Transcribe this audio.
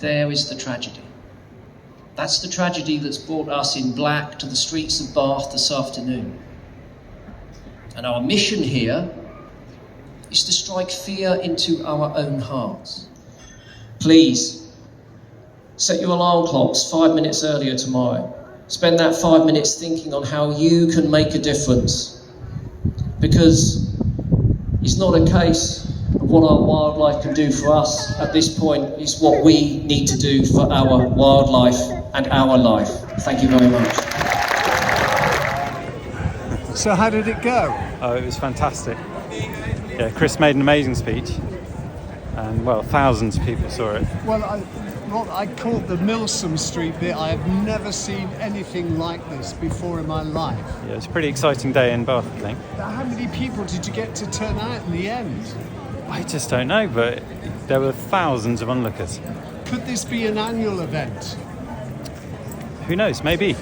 there is the tragedy. That's the tragedy that's brought us in black to the streets of Bath this afternoon. And our mission here is to strike fear into our own hearts. Please, set your alarm clocks 5 minutes earlier tomorrow. Spend that 5 minutes thinking on how you can make a difference. Because it's not a case of what our wildlife can do for us at this point. It's what we need to do for our wildlife and our life. Thank you very much. So how did it go? Oh, it was fantastic. Yeah, Chris made an amazing speech, and well, thousands of people saw it. Well, what I called the Milsom Street bit. I have never seen anything like this before in my life. Yeah, it's a pretty exciting day in Bath, I think. How many people did you get to turn out in the end? I just don't know, but there were thousands of onlookers. Could this be an annual event? Who knows, maybe.